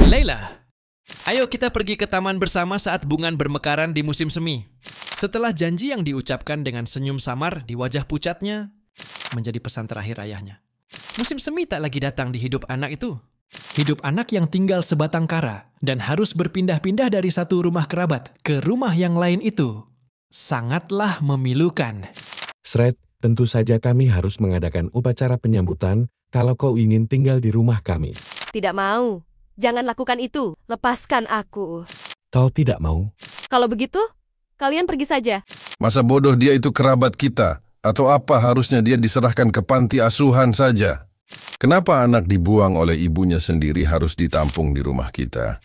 Leila, ayo kita pergi ke taman bersama saat bunga bermekaran di musim semi. Setelah janji yang diucapkan dengan senyum samar di wajah pucatnya, menjadi pesan terakhir ayahnya. Musim semi tak lagi datang di hidup anak itu. Hidup anak yang tinggal sebatang kara dan harus berpindah-pindah dari satu rumah kerabat ke rumah yang lain itu sangatlah memilukan. Shred, tentu saja kami harus mengadakan upacara penyambutan kalau kau ingin tinggal di rumah kami. Tidak mau. Jangan lakukan itu. Lepaskan aku. Kau tidak mau? Kalau begitu, kalian pergi saja. Masa bodoh dia itu kerabat kita? Atau apa harusnya dia diserahkan ke panti asuhan saja? Kenapa anak dibuang oleh ibunya sendiri harus ditampung di rumah kita?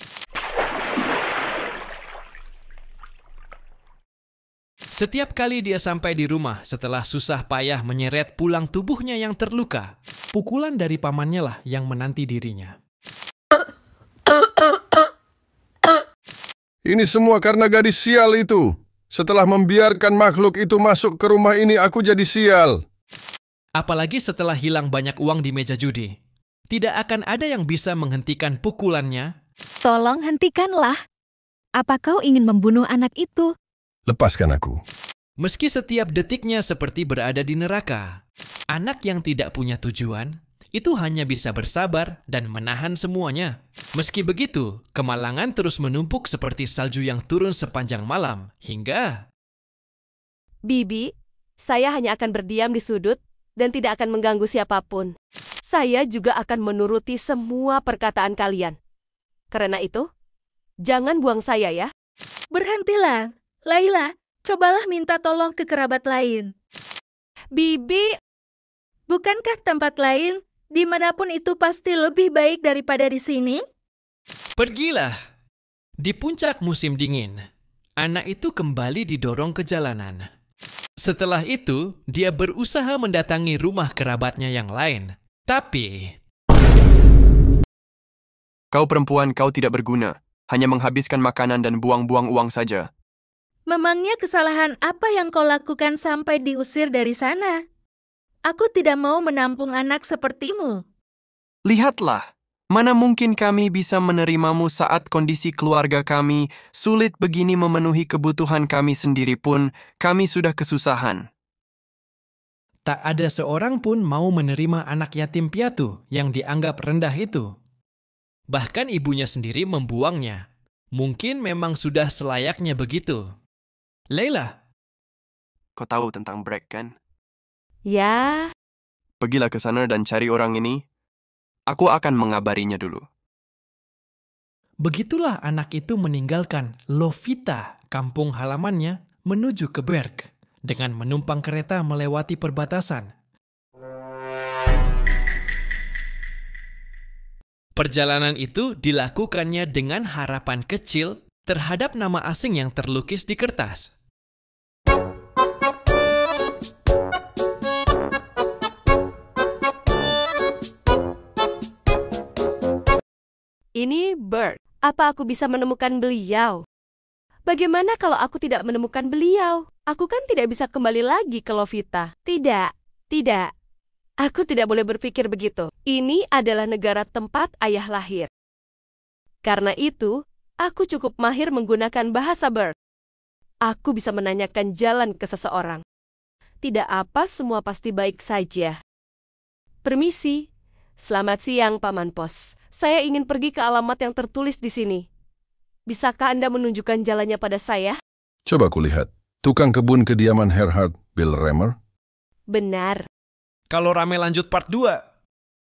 Setiap kali dia sampai di rumah setelah susah payah menyeret pulang tubuhnya yang terluka, pukulan dari pamannya lah yang menanti dirinya. Ini semua karena gadis sial itu. Setelah membiarkan makhluk itu masuk ke rumah ini, aku jadi sial. Apalagi setelah hilang banyak uang di meja judi. Tidak akan ada yang bisa menghentikan pukulannya. Tolong hentikanlah. Apa kau ingin membunuh anak itu? Lepaskan aku. Meski setiap detiknya seperti berada di neraka, anak yang tidak punya tujuan, itu hanya bisa bersabar dan menahan semuanya. Meski begitu, kemalangan terus menumpuk seperti salju yang turun sepanjang malam, hingga... Bibi, saya hanya akan berdiam di sudut dan tidak akan mengganggu siapapun. Saya juga akan menuruti semua perkataan kalian. Karena itu, jangan buang saya ya. Berhentilah. Laila, cobalah minta tolong ke kerabat lain. Bibi, Bukankah tempat lain, dimanapun itu pasti lebih baik daripada di sini? Pergilah. Di puncak musim dingin, anak itu kembali didorong ke jalanan. Setelah itu, dia berusaha mendatangi rumah kerabatnya yang lain. Tapi... Kau perempuan, kau tidak berguna. Hanya menghabiskan makanan dan buang-buang uang saja. Memangnya kesalahan apa yang kau lakukan sampai diusir dari sana? Aku tidak mau menampung anak sepertimu. Lihatlah, mana mungkin kami bisa menerimamu saat kondisi keluarga kami sulit begini memenuhi kebutuhan kami sendiri pun, kami sudah kesusahan. tak ada seorang pun mau menerima anak yatim piatu yang dianggap rendah itu. Bahkan ibunya sendiri membuangnya. Mungkin memang sudah selayaknya begitu. Leila, Kau tahu tentang Breck, kan? ya, Pergilah ke sana dan cari orang ini. Aku akan mengabarinya dulu. begitulah anak itu meninggalkan Lovita, kampung halamannya, menuju ke Berg dengan menumpang kereta melewati perbatasan. Perjalanan itu dilakukannya dengan harapan kecil terhadap nama asing yang terlukis di kertas. ini Bert. Apa aku bisa menemukan beliau? Bagaimana kalau aku tidak menemukan beliau? Aku kan tidak bisa kembali lagi ke Lovita. Tidak, tidak. Aku tidak boleh berpikir begitu. Ini adalah negara tempat ayah lahir. Karena itu, aku cukup mahir menggunakan bahasa Bert. Aku bisa menanyakan jalan ke seseorang. Tidak apa, semua pasti baik saja. Permisi. Selamat siang, Paman Pos. Saya ingin pergi ke alamat yang tertulis di sini. Bisakah Anda menunjukkan jalannya pada saya? Coba kulihat. Tukang kebun kediaman Herhard Bill Remer. Benar. Kalau rame lanjut part 2.